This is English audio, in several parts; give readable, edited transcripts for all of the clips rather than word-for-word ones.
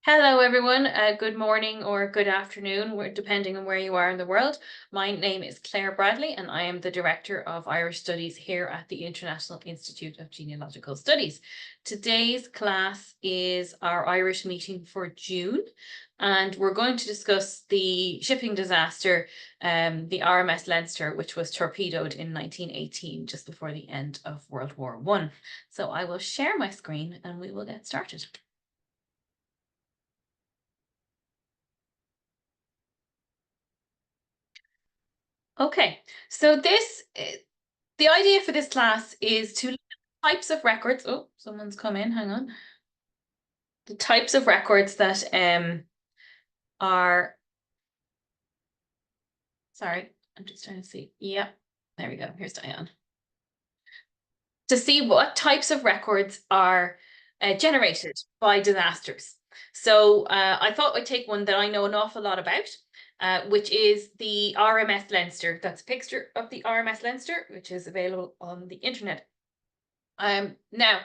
Hello, everyone. Good morning or good afternoon, depending on where you are in the world. My name is Claire Bradley, and I am the Director of Irish Studies here at the International Institute of Genealogical Studies. Today's class is our Irish meeting for June, and we're going to discuss the shipping disaster, the RMS Leinster, which was torpedoed in 1918, just before the end of World War I. So I will share my screen and we will get started. Okay, so the idea for this class is to look at types of records. Oh, someone's come in, hang on. The types of records that are, sorry, I'm just trying to see. Yeah, there we go. Here's Diane. To see what types of records are generated by disasters. So I thought I'd take one that I know an awful lot about, which is the RMS Leinster. That's a picture of the RMS Leinster, which is available on the internet. Now,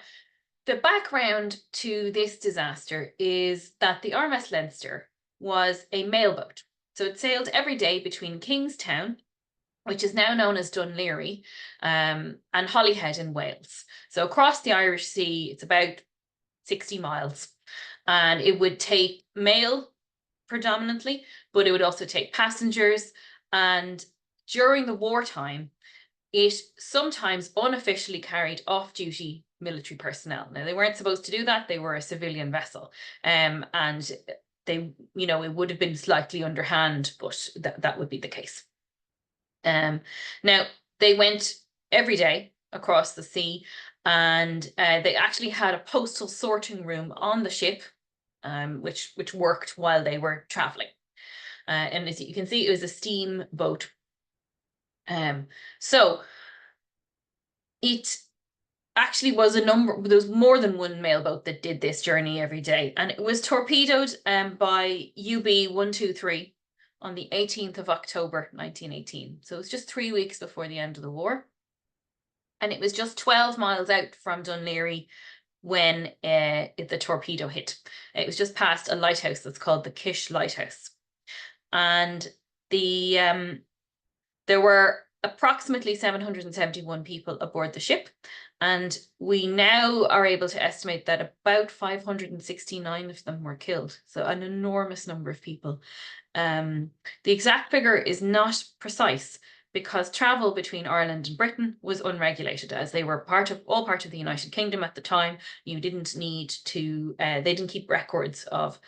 the background to this disaster is that the RMS Leinster was a mailboat. So it sailed every day between Kingstown, which is now known as Dunleary, and Holyhead in Wales. So across the Irish Sea, it's about 60 miles. And it would take mail predominantly, but it would also take passengers. And during the wartime, it sometimes unofficially carried off-duty military personnel. Now, they weren't supposed to do that. They were a civilian vessel. And they, it would have been slightly underhand, but that would be the case. Now, they went every day across the sea, and they actually had a postal sorting room on the ship, which worked while they were traveling. And as you can see, it was a steamboat. So it actually was there was more than one mailboat that did this journey every day, and it was torpedoed by UB 123 on the 18th of October 1918. So it was just 3 weeks before the end of the war. And it was just 12 miles out from Dunleary when the torpedo hit. It was just past a lighthouse that's called the Kish Lighthouse. And there were approximately 771 people aboard the ship. And we now are able to estimate that about 569 of them were killed. So an enormous number of people. The exact figure is not precise because travel between Ireland and Britain was unregulated, as they were all part of the United Kingdom at the time. You didn't need to, they didn't keep records of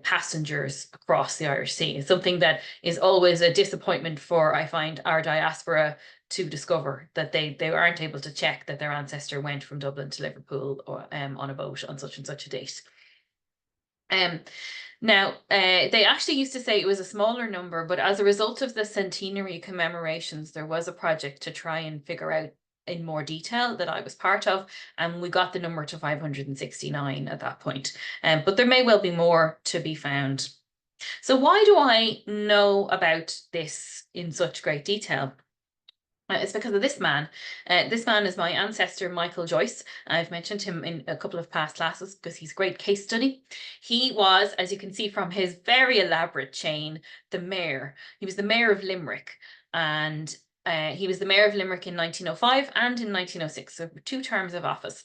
passengers across the Irish Sea. It's something that is always a disappointment for, I find, our diaspora to discover, that they aren't able to check that their ancestor went from Dublin to Liverpool or on a boat on such and such a date. Now, they actually used to say it was a smaller number, but as a result of the centenary commemorations, there was a project to try and figure out in more detail that I was part of, and we got the number to 569 at that point. But there may well be more to be found. So why do I know about this in such great detail? It's because of this man. This man is my ancestor, Michael Joyce. I've mentioned him in a couple of past classes because he's a great case study. He was, as you can see from his very elaborate chain, the mayor. He was the mayor of Limerick, and he was the mayor of Limerick in 1905 and in 1906, so 2 terms of office.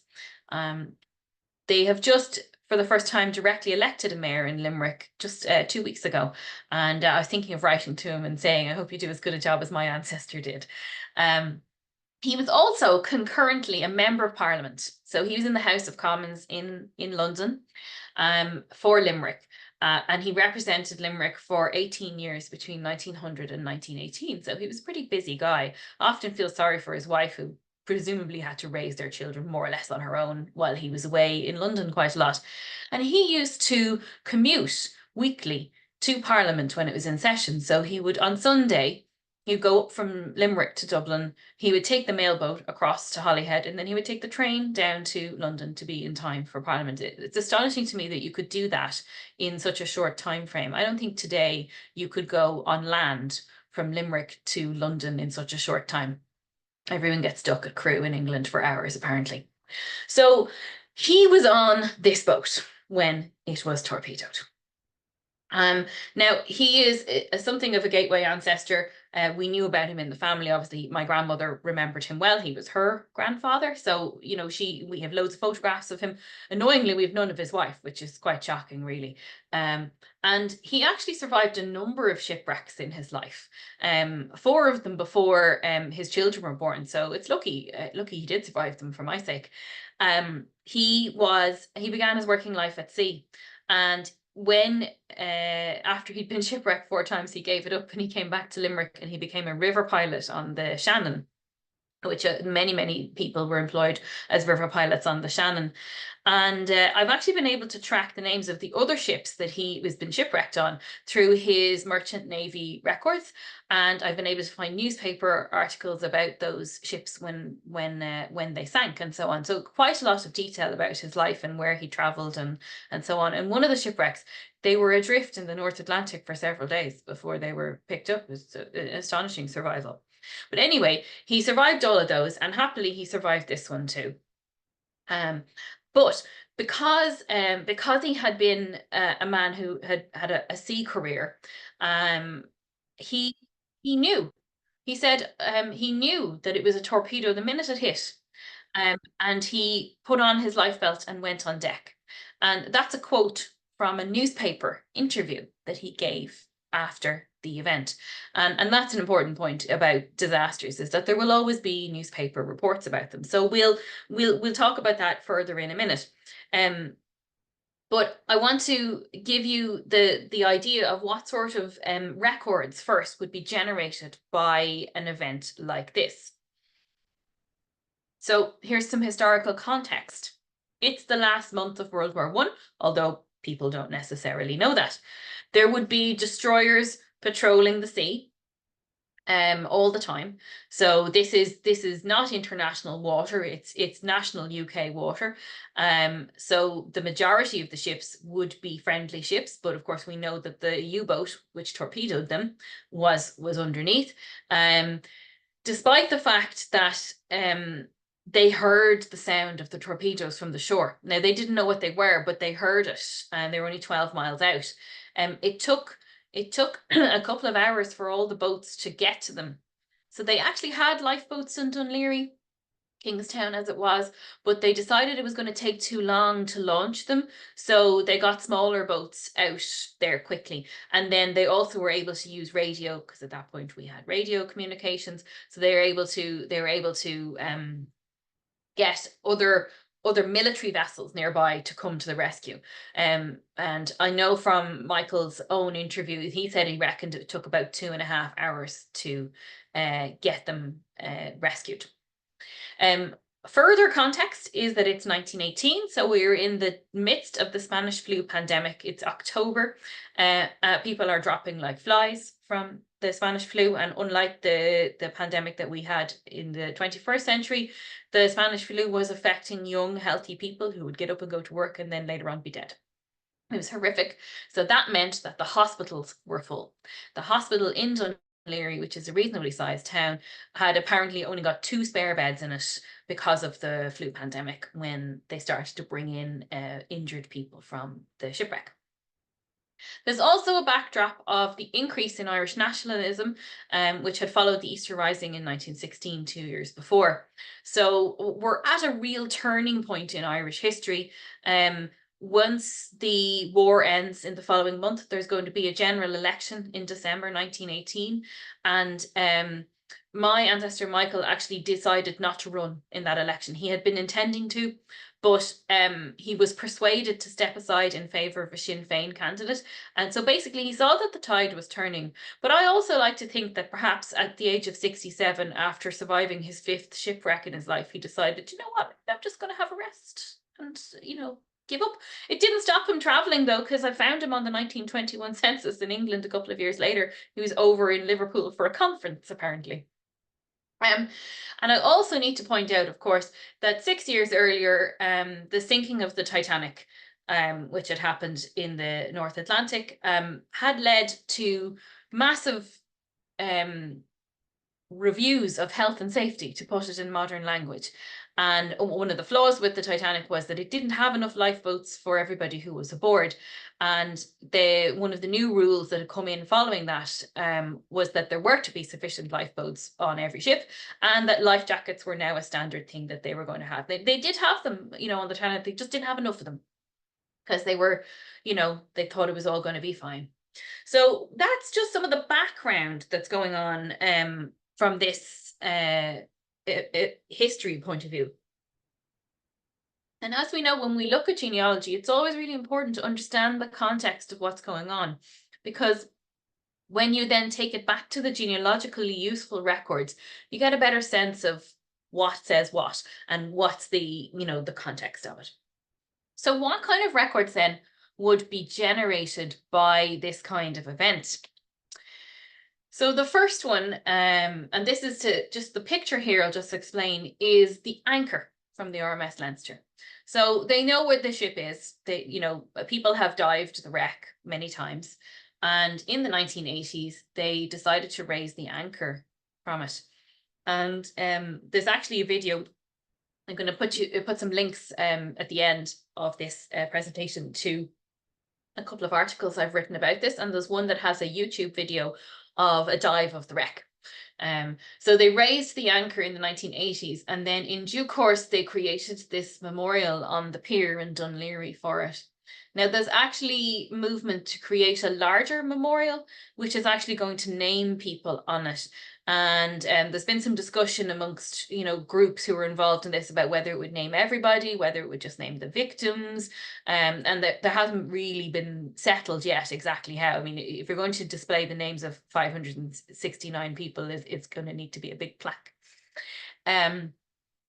They have just, for the first time, directly elected a mayor in Limerick just 2 weeks ago. And I was thinking of writing to him and saying, I hope you do as good a job as my ancestor did. He was also concurrently a member of Parliament. So he was in the House of Commons in London for Limerick. And he represented Limerick for 18 years between 1900 and 1918. So he was a pretty busy guy. I often feel sorry for his wife, who presumably had to raise their children more or less on her own while he was away in London quite a lot. And he used to commute weekly to Parliament when it was in session. So he would, on Sunday, he'd go up from Limerick to Dublin, he would take the mailboat across to Holyhead, and then he would take the train down to London to be in time for Parliament. It's astonishing to me that you could do that in such a short time frame. I don't think today you could go on land from Limerick to London in such a short time. Everyone gets stuck at Crewe in England for hours, apparently. So he was on this boat, when it was torpedoed. Now he is something of a gateway ancestor. We knew about him in the family. Obviously, my grandmother remembered him well. He was her grandfather. So, you know, we have loads of photographs of him. Annoyingly, we have none of his wife, which is quite shocking, really. And he actually survived a number of shipwrecks in his life. 4 of them before his children were born. So it's lucky he did survive them for my sake. He began his working life at sea, and when after he'd been shipwrecked 4 times, he gave it up and he came back to Limerick and he became a river pilot on the Shannon, which many people were employed as river pilots on the Shannon. And I've actually been able to track the names of the other ships that he has been shipwrecked on through his Merchant Navy records. And I've been able to find newspaper articles about those ships when they sank and so on. So quite a lot of detail about his life and where he travelled and so on. And one of the shipwrecks, they were adrift in the North Atlantic for several days before they were picked up. It was an astonishing survival. But anyway, he survived all of those, and happily he survived this one too. But because he had been a man who had a sea career, he knew. He said he knew that it was a torpedo the minute it hit, and he put on his life belt and went on deck. And that's a quote from a newspaper interview that he gave after the event. And that's an important point about disasters, is that there will always be newspaper reports about them. So we'll talk about that further in a minute. But I want to give you the idea of what sort of records first would be generated by an event like this. So here's some historical context. It's the last month of World War I, although people don't necessarily know that. There would be destroyers patrolling the sea all the time. So this is not international water, it's national UK water. So the majority of the ships would be friendly ships, but of course we know that the U-boat which torpedoed them was underneath. Despite the fact that they heard the sound of the torpedoes from the shore. Now, they didn't know what they were, but they heard it, and they were only 12 miles out. It took a couple of hours for all the boats to get to them. So they actually had lifeboats in Dún Laoghaire, Kingstown as it was, but they decided it was going to take too long to launch them. So they got smaller boats out there quickly. And then they also were able to use radio, because at that point we had radio communications. So they were able to get other military vessels nearby to come to the rescue. And I know from Michael's own interview, he said he reckoned it took about 2.5 hours to get them rescued. Further context is that it's 1918, so we're in the midst of the Spanish flu pandemic. It's October. People are dropping like flies from the Spanish flu, and unlike the pandemic that we had in the 21st century, the Spanish flu was affecting young, healthy people who would get up and go to work and then later on be dead. It was horrific. So that meant that the hospitals were full. The hospital in Dún Laoghaire, which is a reasonably sized town, had apparently only got 2 spare beds in it because of the flu pandemic when they started to bring in injured people from the shipwreck. There's also a backdrop of the increase in Irish nationalism, which had followed the Easter Rising in 1916, 2 years before. So we're at a real turning point in Irish history. Once the war ends in the following month, there's going to be a general election in December 1918. And my ancestor Michael actually decided not to run in that election. He had been intending to, but he was persuaded to step aside in favour of a Sinn Féin candidate. And so basically he saw that the tide was turning. But I also like to think that perhaps at the age of 67, after surviving his 5th shipwreck in his life, he decided, you know what, I'm just going to have a rest and, give up. It didn't stop him travelling though, because I found him on the 1921 census in England a couple of years later. He was over in Liverpool for a conference, apparently. And I also need to point out, of course, that 6 years earlier, the sinking of the Titanic, which had happened in the North Atlantic, had led to massive reviews of health and safety, to put it in modern language. And one of the flaws with the Titanic was that it didn't have enough lifeboats for everybody who was aboard. And one of the new rules that had come in following that was that there were to be sufficient lifeboats on every ship, and that life jackets were now a standard thing that they were going to have. They did have them, on the Titanic. They just didn't have enough of them because they were, they thought it was all going to be fine. So that's just some of the background that's going on from this history point of view. And as we know, when we look at genealogy, it's always really important to understand the context of what's going on, because when you then take it back to the genealogically useful records, you get a better sense of what says what and what's the context of it. So what kind of records then would be generated by this kind of event? So the first one, and this is just the picture here, I'll just explain, is the anchor from the RMS Leinster. So they know where the ship is. People have dived the wreck many times. And in the 1980s, they decided to raise the anchor from it. And there's actually a video. I'm going to put some links at the end of this presentation to a couple of articles I've written about this. And there's one that has a YouTube video of a dive of the wreck. So they raised the anchor in the 1980s, and then in due course they created this memorial on the pier in Dún Laoghaire for it. Now there's actually movement to create a larger memorial, which is actually going to name people on it. And there's been some discussion amongst groups who were involved in this about whether it would name everybody, whether it would just name the victims, and that there hasn't really been settled yet exactly how. I mean, if you're going to display the names of 569 people, it's going to need to be a big plaque.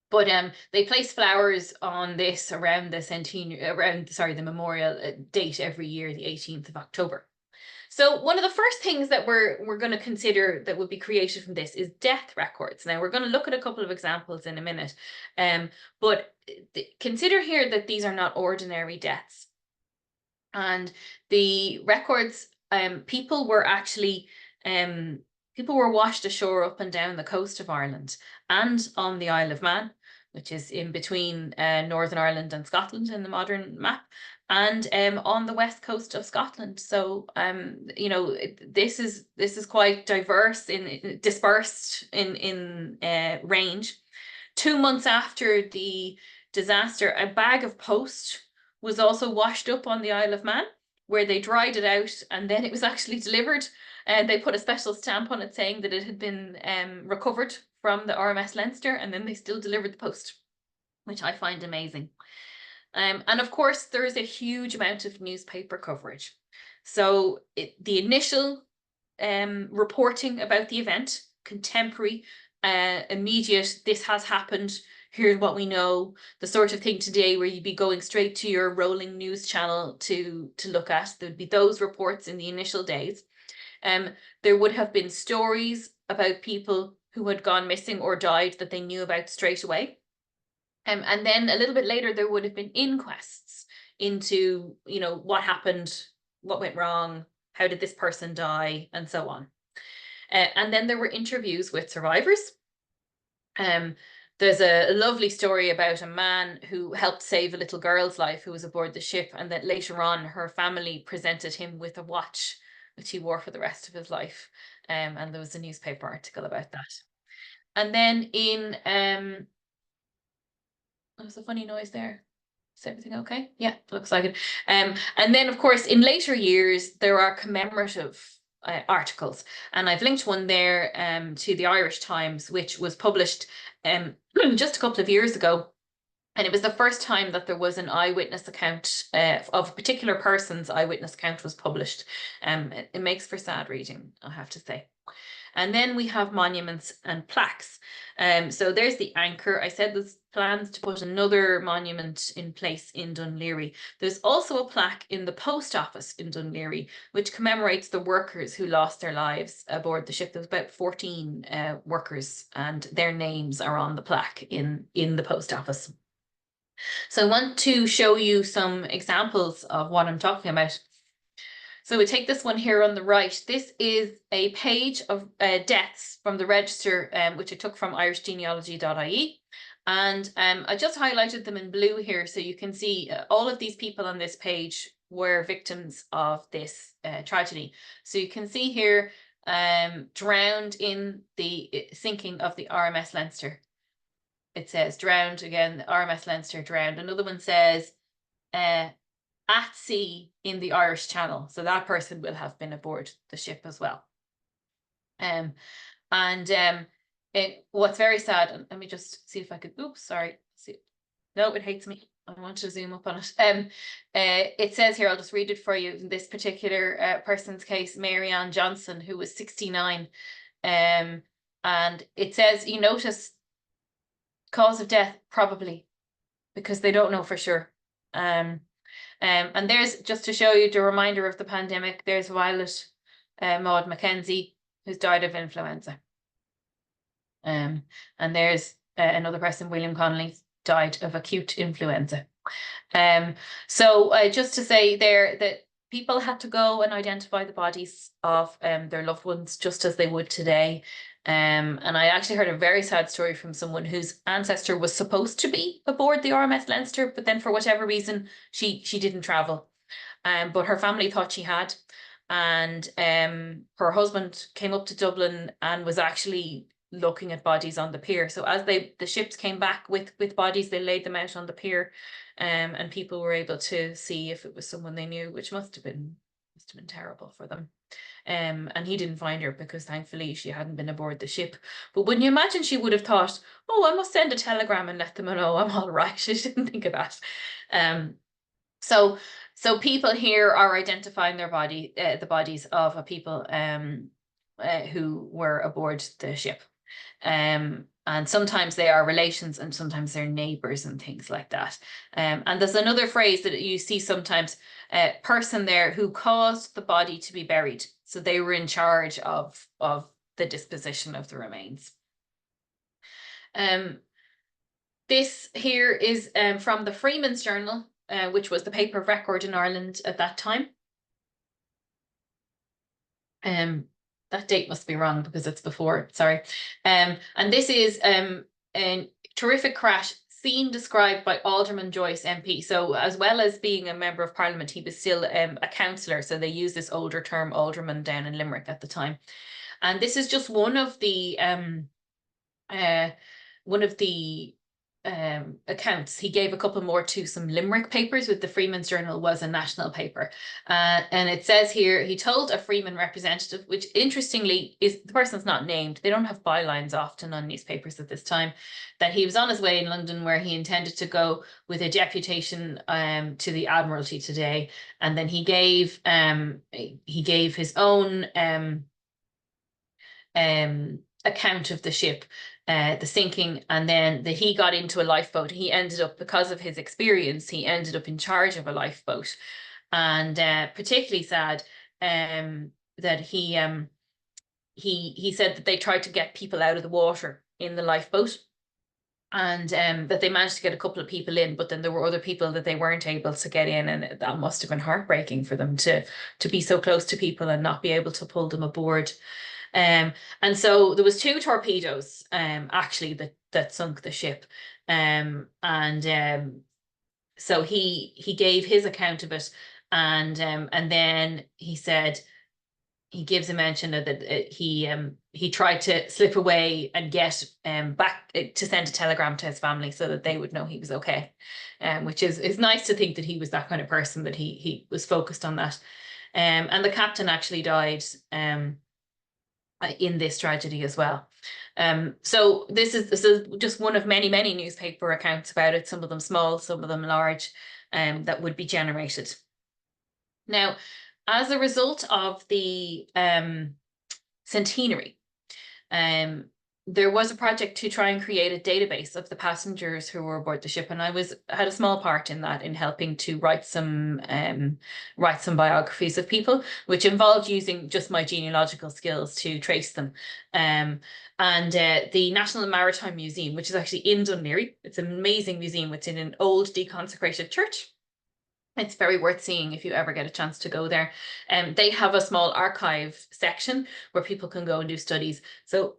But they place flowers on this around the memorial date every year, the 18th of October. So one of the first things that we're going to consider that would be created from this is death records. Now we're going to look at a couple of examples in a minute, but consider here that these are not ordinary deaths. And the records, people were washed ashore up and down the coast of Ireland and on the Isle of Man, which is in between Northern Ireland and Scotland in the modern map, and on the west coast of Scotland. So this is quite diverse dispersed in range. 2 months after the disaster, a bag of post was also washed up on the Isle of Man, where they dried it out, and then it was actually delivered. And they put a special stamp on it saying that it had been recovered from the RMS Leinster, and then they still delivered the post, which I find amazing. And of course, there is a huge amount of newspaper coverage. So the initial reporting about the event, contemporary, immediate, this has happened, here's what we know, the sort of thing today where you'd be going straight to your rolling news channel to look at. There'd be those reports in the initial days. There would have been stories about people who had gone missing or died that they knew about straight away. And then a little bit later, there would have been inquests into, what happened, what went wrong, how did this person die, and so on. And then there were interviews with survivors. There's a lovely story about a man who helped save a little girl's life who was aboard the ship, and that later on her family presented him with a watch which he wore for the rest of his life. And there was a newspaper article about that. And then in there was a funny noise there. Is everything okay? Yeah, looks like it. And then, of course, in later years, there are commemorative articles. And I've linked one there to the Irish Times, which was published just a couple of years ago. And it was the first time that there was an eyewitness account of a particular person's eyewitness account was published. It makes for sad reading, I have to say. And then we have monuments and plaques. So there's the anchor. I said there's plans to put another monument in place in Dún Laoghaire. There's also a plaque in the post office in Dún Laoghaire, which commemorates the workers who lost their lives aboard the ship. There was about 14 workers, and their names are on the plaque in the post office. So I want to show you some examples of what I'm talking about. So we take this one here on the right. This is a page of deaths from the register, which I took from irishgenealogy.ie. And I just highlighted them in blue here, so you can see all of these people on this page were victims of this tragedy. So you can see here, drowned in the sinking of the RMS Leinster. It says drowned again, RMS Leinster drowned. Another one says at sea in the Irish Channel. So that person will have been aboard the ship as well. What's very sad, and let me just see if I could, oops, sorry. See, no, it hates me. I want to zoom up on it. It says here, I'll just read it for you. In this particular person's case, Mary Ann Johnson, who was 69. And it says, you notice cause of death, probably, because they don't know for sure. And there's, just to show you the reminder of the pandemic, there's Violet Maud Mackenzie, who's died of influenza. And there's another person, William Connolly, died of acute influenza. So just to say there that people had to go and identify the bodies of their loved ones just as they would today. And I actually heard a very sad story from someone whose ancestor was supposed to be aboard the RMS Leinster, but then for whatever reason, she didn't travel. But her family thought she had. And her husband came up to Dublin and was actually looking at bodies on the pier. So as the ships came back with bodies, they laid them out on the pier, and people were able to see if it was someone they knew, which must have been terrible for them. And he didn't find her because thankfully she hadn't been aboard the ship. But wouldn't you imagine she would have thought, oh, I must send a telegram and let them know I'm all right. She didn't think of that. So people here are identifying their the bodies of people who were aboard the ship. And sometimes they are relations and sometimes they're neighbors and things like that. And there's another phrase that you see sometimes, person there who caused the body to be buried. So they were in charge of the disposition of the remains. This here is from the Freeman's Journal, which was the paper of record in Ireland at that time. That date must be wrong because it's before, sorry. And this is a terrific crash scene described by Alderman Joyce MP. So as well as being a member of Parliament, he was still a councillor. So they used this older term, alderman, down in Limerick at the time. And this is just one of the accounts. He gave a couple more to some Limerick papers, with the Freeman's Journal was a national paper. And it says here, he told a Freeman representative, which interestingly is, the person's not named, they don't have bylines often on newspapers at this time, that he was on his way in London where he intended to go with a deputation to the Admiralty today. And then he gave his own account of the ship, the sinking, and then he got into a lifeboat. He ended up, because of his experience, he ended up in charge of a lifeboat. And particularly sad that he said that they tried to get people out of the water in the lifeboat, and that they managed to get a couple of people in, but then there were other people that they weren't able to get in, and that must have been heartbreaking for them to be so close to people and not be able to pull them aboard. And so there was 2 torpedoes actually that sunk the ship. So he gave his account of it, and then he said, he gives a mention that he tried to slip away and get back to send a telegram to his family so that they would know he was okay, which is nice to think that he was that kind of person, that he was focused on that. And the captain actually died in this tragedy as well. So this is just one of many newspaper accounts about it, some of them small, some of them large, that would be generated. Now, as a result of the centenary, there was a project to try and create a database of the passengers who were aboard the ship, and I had a small part in that, in helping to write some biographies of people, which involved using just my genealogical skills to trace them. And the National Maritime Museum, which is actually in Dún Laoghaire, it's an amazing museum. It's in an old deconsecrated church. It's very worth seeing if you ever get a chance to go there. They have a small archive section where people can go and do studies. So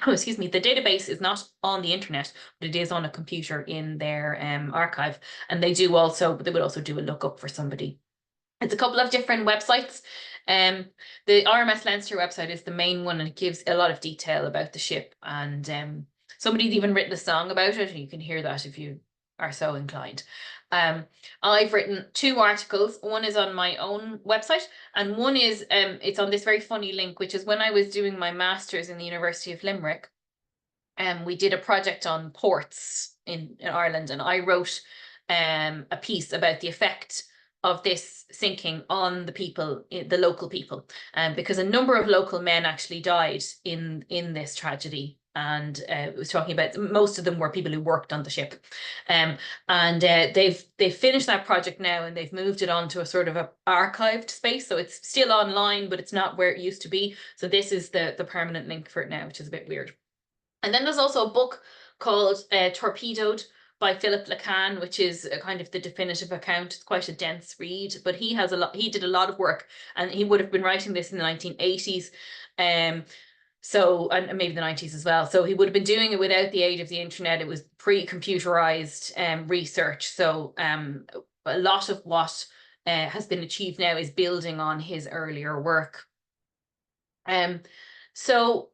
oh, excuse me, the database is not on the internet, but it is on a computer in their archive. And they would also do a lookup for somebody. It's a couple of different websites. The RMS Leinster website is the main one, and it gives a lot of detail about the ship. And somebody's even written a song about it, and you can hear that if you are so inclined. I've written 2 articles. One is on my own website, and one is it's on this very funny link, which is when I was doing my master's in the University of Limerick. We did a project on ports in Ireland, and I wrote a piece about the effect of this sinking on the people, the local people, because a number of local men actually died in this tragedy. And it was talking about, most of them were people who worked on the ship, and they've finished that project now, and they've moved it on to a sort of a archived space, so it's still online, but it's not where it used to be. So this is the permanent link for it now, which is a bit weird. And then there's also a book called Torpedoed by Philip Lacan, which is a kind of the definitive account. It's quite a dense read, but he did a lot of work, and he would have been writing this in the 1980s. And maybe the 90s as well. So he would have been doing it without the aid of the internet. It was pre-computerized research. So a lot of what has been achieved now is building on his earlier work. So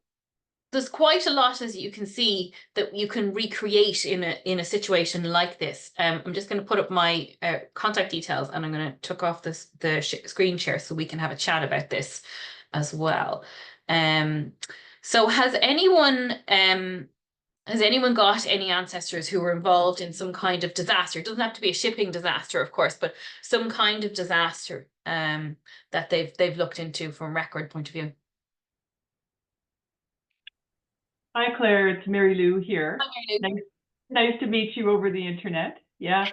there's quite a lot, as you can see, that you can recreate in a situation like this. I'm just going to put up my contact details, and I'm going to tuck off the screen share so we can have a chat about this as well. So has anyone got any ancestors who were involved in some kind of disaster? It doesn't have to be a shipping disaster, of course, but some kind of disaster that they've looked into from record point of view. Hi, Claire. It's Mary Lou here. Hi, Mary Lou. Nice to meet you over the internet. Yeah.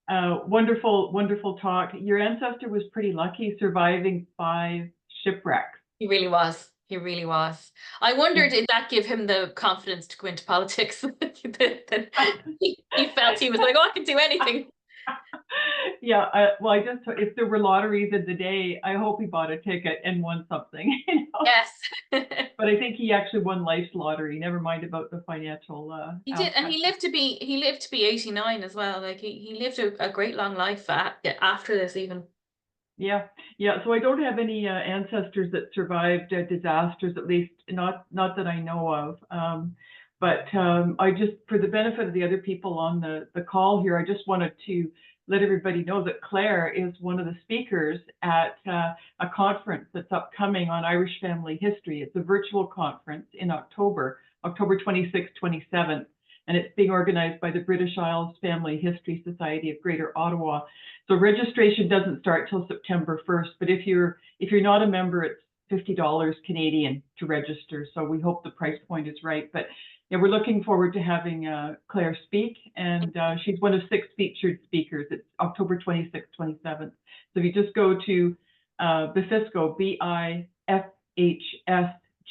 Wonderful talk. Your ancestor was pretty lucky, surviving 5 shipwrecks. He really was. He really was. I wondered, did that give him the confidence to go into politics? That he felt he was like, oh, I can do anything. Yeah, well, if there were lotteries in the day, I hope he bought a ticket and won something. You know? Yes. But I think he actually won life's lottery. Never mind about the financial. He did, and he lived to be 89 as well. Like he lived a great long life after this even. Yeah. So I don't have any ancestors that survived disasters, at least not that I know of. But I just, for the benefit of the other people on the call here, I just wanted to let everybody know that Claire is one of the speakers at a conference that's upcoming on Irish family history. It's a virtual conference in October 26th, 27th. And it's being organized by the British Isles Family History Society of Greater Ottawa. So registration doesn't start till September 1st, but if you're not a member, it's $50 Canadian to register. So we hope the price point is right. But yeah, we're looking forward to having Claire speak, and she's one of 6 featured speakers. It's October 26th, 27th. So if you just go to Bifisco,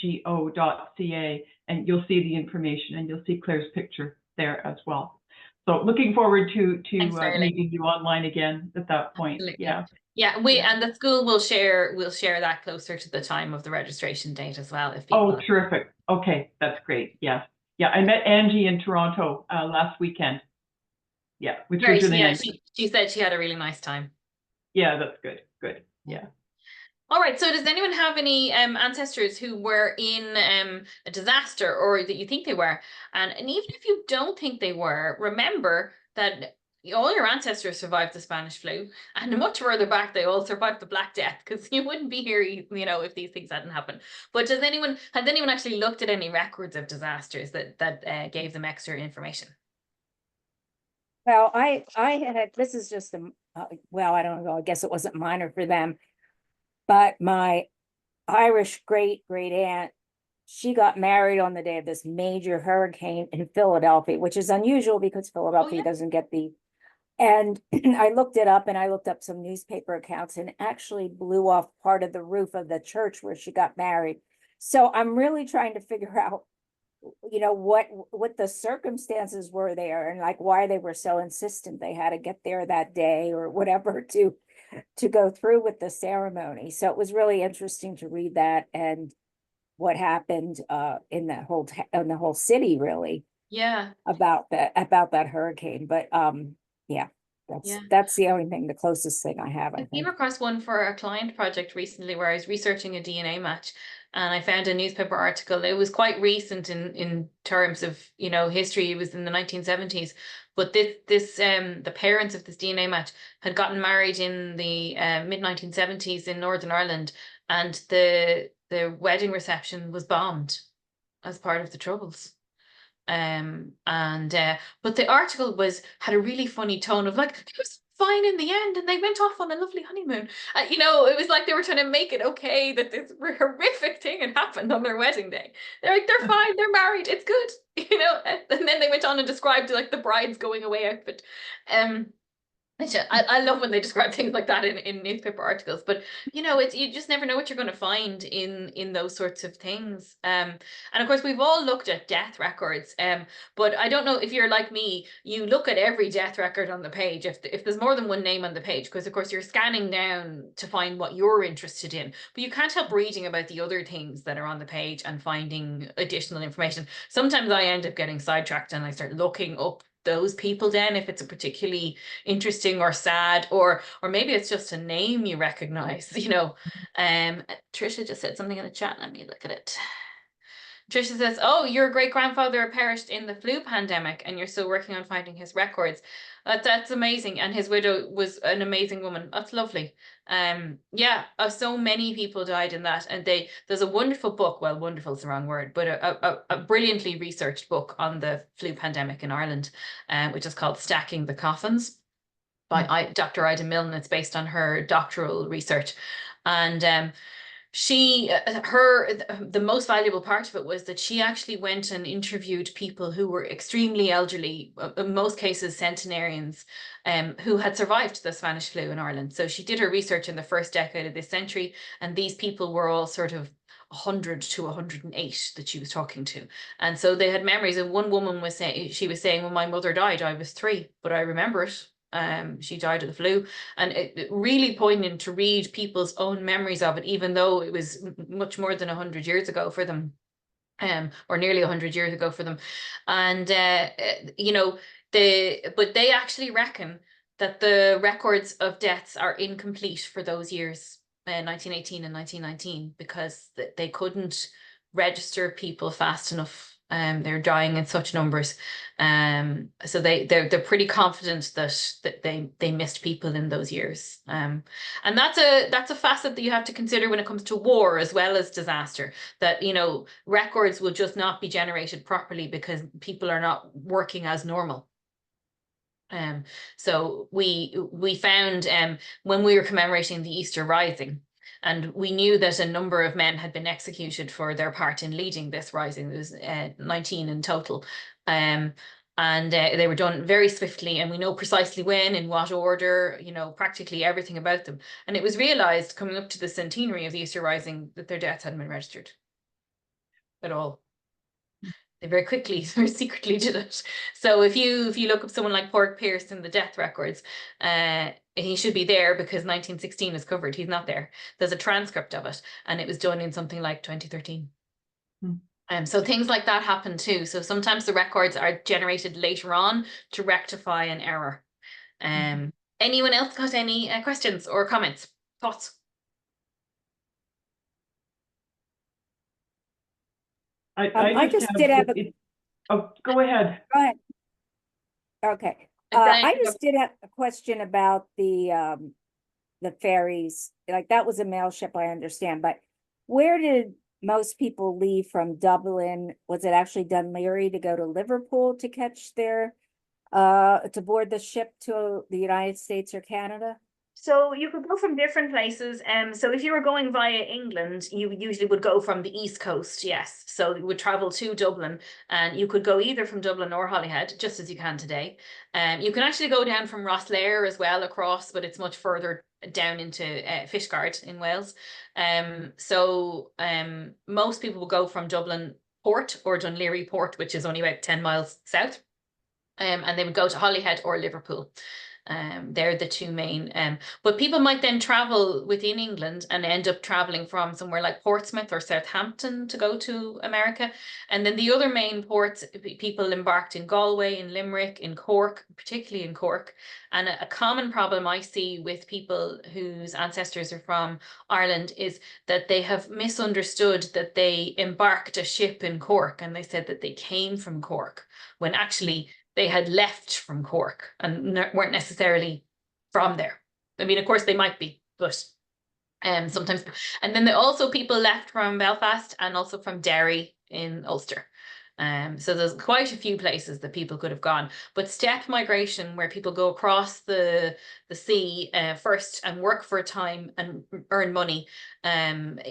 BIFHSGO.ca, and you'll see the information, and you'll see Claire's picture there as well. So looking forward to meeting you online again at that point. Absolutely. Yeah, and the school will share that closer to the time of the registration date as well. Terrific. Okay, that's great. Yes. Yeah, I met Angie in Toronto last weekend. Yeah, which was really nice. She said she had a really nice time. Yeah, that's good. Good. Yeah. All right. So does anyone have any ancestors who were in a disaster, or that you think they were? And even if you don't think they were, remember that all your ancestors survived the Spanish flu, and much further back, they all survived the Black Death, because you wouldn't be here, if these things hadn't happened. But has anyone actually looked at any records of disasters that gave them extra information? Well, I had, this is just well, I don't know, I guess it wasn't minor for them, but my Irish great aunt, she got married on the day of this major hurricane in Philadelphia, which is unusual because Philadelphia doesn't get and I looked it up, and I looked up some newspaper accounts, and actually blew off part of the roof of the church where she got married. So I'm really trying to figure out, what the circumstances were there, and like why they were so insistent they had to get there that day or whatever to go through with the ceremony. So it was really interesting to read that. And what happened in the whole city, really, Yeah. about that hurricane. But yeah, that's the only thing, the closest thing I have, I I came think. across one for a client project recently where I was researching a DNA match, and I found a newspaper article. It was quite recent in terms of, you know, history. It was in the 1970s, but the parents of this DNA match had gotten married in the mid 1970s in Northern Ireland, and the wedding reception was bombed as part of the Troubles. But the article had a really funny tone of like, it was fine in the end and they went off on a lovely honeymoon. You know, it was like they were trying to make it okay that this horrific thing had happened on their wedding day. They're like, they're fine, they're married, it's good. You know, and then they went on and described like the bride's going away outfit. I love when they describe things like that in newspaper articles, but you know, you just never know what you're going to find in those sorts of things. And of course, we've all looked at death records. But I don't know if you're like me, you look at every death record on the page if there's more than one name on the page, because of course you're scanning down to find what you're interested in, but you can't help reading about the other things that are on the page and finding additional information. Sometimes I end up getting sidetracked and I start looking up those people then if it's a particularly interesting or sad, or maybe it's just a name you recognize, you know. Trisha just said something in the chat. Let me look at it. Trisha says, oh, your great grandfather perished in the flu pandemic and you're still working on finding his records. That's amazing. And his widow was an amazing woman. That's lovely. Yeah, so many people died in that. And there's a wonderful book, well, wonderful is the wrong word, but a brilliantly researched book on the flu pandemic in Ireland, which is called Stacking the Coffins by Dr. Ida Milne. It's based on her doctoral research. And the most valuable part of it was that she actually went and interviewed people who were extremely elderly, in most cases centenarians, who had survived the Spanish flu in Ireland. So she did her research in the first decade of this century, and these people were all sort of 100 to 108 that she was talking to. And so they had memories. And one woman was saying, when my mother died, I was 3, but I remember it. She died of the flu, and it really poignant to read people's own memories of it, even though it was much more than 100 years ago for them, or nearly 100 years ago for them. And you know, but they actually reckon that the records of deaths are incomplete for those years, 1918 and 1919, because they couldn't register people fast enough. They're dying in such numbers. So they're pretty confident that they missed people in those years. And that's a facet that you have to consider when it comes to war as well as disaster, that, you know, records will just not be generated properly because people are not working as normal. So we found when we were commemorating the Easter Rising, and we knew that a number of men had been executed for their part in leading this rising. There was 19 in total. And they were done very swiftly, and we know precisely when, in what order, you know, practically everything about them. And it was realized coming up to the centenary of the Easter Rising that their deaths hadn't been registered at all. They very quickly, very secretly did it. So if you look up someone like Pork Pierce in the death records, he should be there because 1916 is covered. He's not there. There's a transcript of it, and it was done in something like 2013. So things like that happen too. So sometimes the records are generated later on to rectify an error. Anyone else got any questions or comments, thoughts? I just did have oh, go ahead. Go ahead. Okay. I just did have a question about the ferries. Like, that was a mail ship, I understand, but where did most people leave from Dublin? Was it actually Dunleary to go to Liverpool to catch to board the ship to the United States or Canada? So you could go from different places. So if you were going via England, you usually would go from the East Coast, yes. So you would travel to Dublin, and you could go either from Dublin or Holyhead, just as you can today. You can actually go down from Rosslare as well across, but it's much further down into Fishguard in Wales. Most people will go from Dublin Port or Dunleary Port, which is only about 10 miles south. And they would go to Holyhead or Liverpool. They're the two main. But people might then travel within England and end up traveling from somewhere like Portsmouth or Southampton to go to America. And then the other main ports, people embarked in Galway, in Limerick, in Cork, particularly in Cork. And a common problem I see with people whose ancestors are from Ireland is that they have misunderstood that they embarked a ship in Cork, and they said that they came from Cork, when actually they had left from Cork and weren't necessarily from there. I mean, of course they might be, but sometimes. And then also people left from Belfast and also from Derry in Ulster. So there's quite a few places that people could have gone. But steppe migration, where people go across the sea first and work for a time and earn money,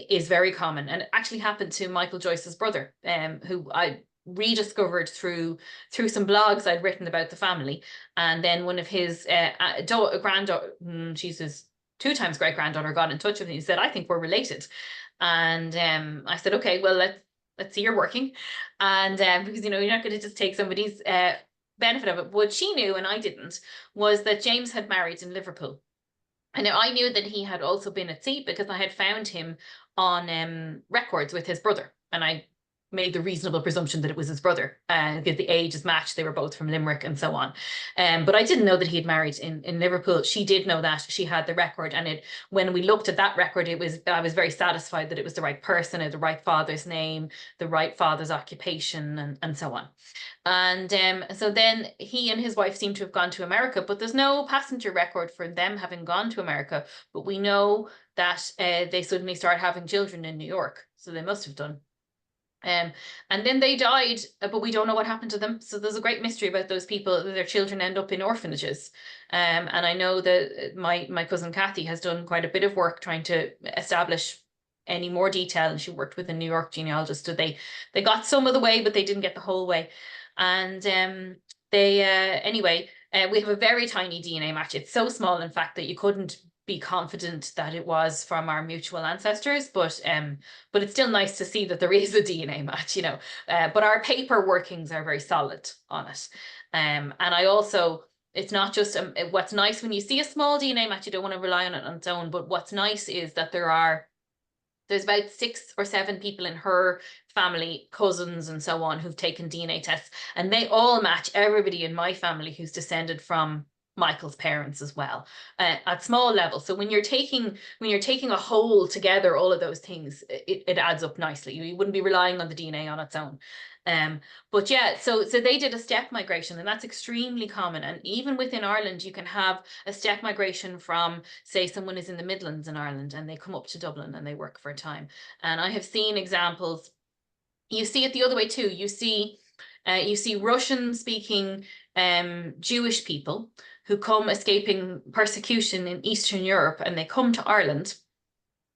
is very common. And it actually happened to Michael Joyce's brother, who I rediscovered through some blogs I'd written about the family. And then one of his granddaughter, she's his 2 times great granddaughter, got in touch with me and said, I think we're related. And I said, okay, well, let's see you're working. And because, you know, you're not going to just take somebody's benefit of it. What she knew, and I didn't, was that James had married in Liverpool. And I knew that he had also been at sea because I had found him on records with his brother. And I made the reasonable presumption that it was his brother, because the age is matched. They were both from Limerick and so on. But I didn't know that he had married in Liverpool. She did know that. She had the record. And when we looked at that record, I was very satisfied that it was the right person, the right father's name, the right father's occupation, and so on. And so then he and his wife seem to have gone to America, but there's no passenger record for them having gone to America. But we know that they suddenly started having children in New York. So they must have done. And then they died, but we don't know what happened to them. So there's a great mystery about those people. Their children end up in orphanages. And I know that my cousin Kathy has done quite a bit of work trying to establish any more detail. And she worked with a New York genealogist. So they got some of the way, but they didn't get the whole way. And anyway, we have a very tiny DNA match. It's so small, in fact, that you couldn't be confident that it was from our mutual ancestors, but it's still nice to see that there is a DNA match, you know. But our paper workings are very solid on it. And I also, it's not just what's nice when you see a small DNA match, you don't want to rely on it on its own. But what's nice is that there's about 6 or 7 people in her family, cousins and so on, who've taken DNA tests, and they all match everybody in my family who's descended from Michael's parents as well, at small levels. So when you're taking a whole together, all of those things, it adds up nicely. You wouldn't be relying on the DNA on its own. But yeah, so they did a steppe migration, and that's extremely common. And even within Ireland, you can have a steppe migration from, say, someone is in the Midlands in Ireland and they come up to Dublin and they work for a time. And I have seen examples. You see it the other way too. You see Russian-speaking Jewish people who come escaping persecution in Eastern Europe, and they come to Ireland.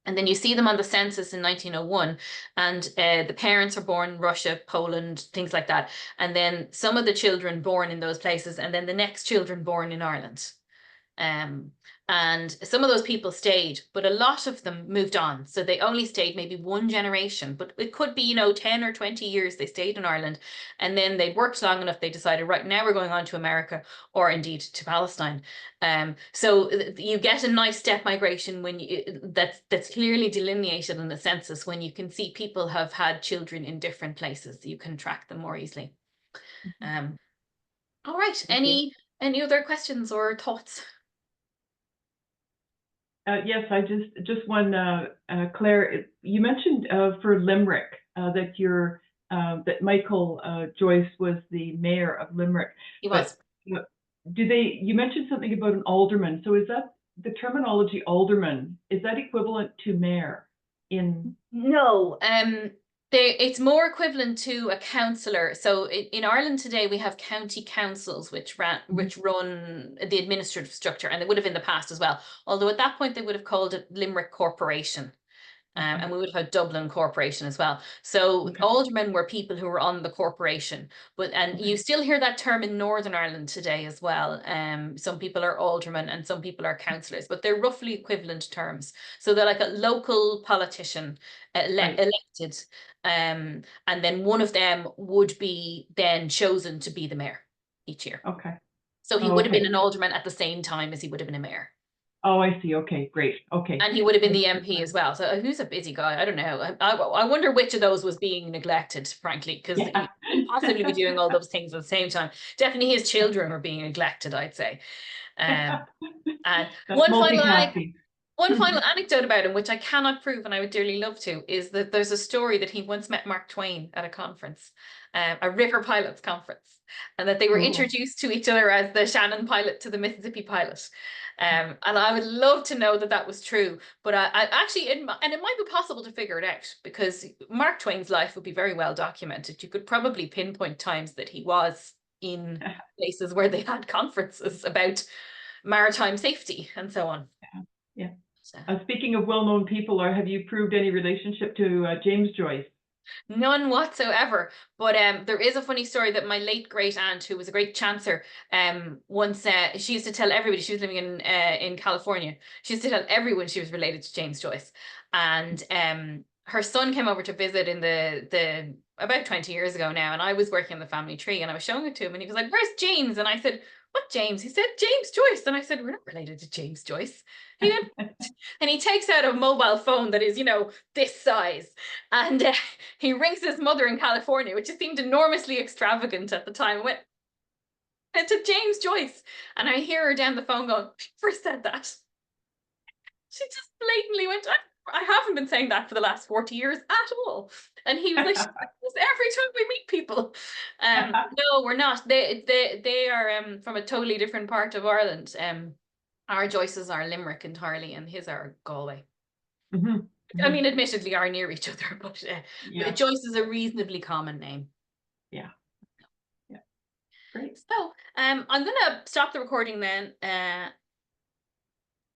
And then you see them on the census in 1901, and the parents are born in Russia, Poland, things like that. And then some of the children born in those places, and then the next children born in Ireland. And some of those people stayed, but a lot of them moved on. So they only stayed maybe 1 generation, but it could be, 10 or 20 years they stayed in Ireland. And then they worked long enough, they decided, right, now we're going on to America, or indeed to Palestine. So you get a nice steppe migration when that's clearly delineated in the census, when you can see people have had children in different places. You can track them more easily. All right. Any other questions or thoughts? Yes, I just one, Claire, you mentioned for Limerick that that Michael Joyce was the mayor of Limerick. He was. But, you mentioned something about an alderman. So is that the terminology alderman, is that equivalent to mayor in? No. It's more equivalent to a councillor. So in Ireland today, we have county councils which run the administrative structure, and they would have in the past as well. Although at that point they would have called it Limerick Corporation. And we would have had Dublin Corporation as well. So aldermen were people who were on the corporation, you still hear that term in Northern Ireland today as well. Some people are aldermen and some people are councillors, but they're roughly equivalent terms. So they're like a local politician elected, and then one of them would be then chosen to be the mayor each year. Okay. So he Oh, would have been okay. an alderman at the same time as he would have been a mayor. Oh, I see. Okay, great. Okay. And he would have been the MP as well. So who's a busy guy? I don't know. I wonder which of those was being neglected, frankly, because he Yeah. couldn't possibly be doing all those things at the same time. Definitely his children were being neglected, I'd say. And That's one final multitasking. one final anecdote about him, which I cannot prove and I would dearly love to, is that there's a story that he once met Mark Twain at a conference, a river pilots conference, and that they were Oh. introduced to each other as the Shannon pilot to the Mississippi pilot. And I would love to know that that was true, but I actually, and it might be possible to figure it out, because Mark Twain's life would be very well documented. You could probably pinpoint times that he was in places where they had conferences about maritime safety and so on. Yeah. So. Speaking of well-known people, have you proved any relationship to James Joyce? None whatsoever. But there is a funny story that my late great aunt, who was a great chancer, once she used to tell everybody. She was living in California. She used to tell everyone she was related to James Joyce, and her son came over to visit in the about 20 years ago now, and I was working on the family tree, and I was showing it to him, and he was like, "Where's James?" And I said, "What James?" He said, "James Joyce." And I said, "We're not related to James Joyce." He went, and he takes out a mobile phone that is, you know, this size, and he rings his mother in California, which seemed enormously extravagant at the time. I went, "To James Joyce." And I hear her down the phone going, "She never said that." She just blatantly went, I haven't been saying that for the last 40 years at all. And he was like, "She says this every time we meet people." No, we're not. They are from a totally different part of Ireland. Our Joyces are Limerick entirely, and his are Galway. I mean, admittedly, are near each other, but Yeah. Joyce is a reasonably common name. Yeah. Yeah. Great. So I'm gonna stop the recording then,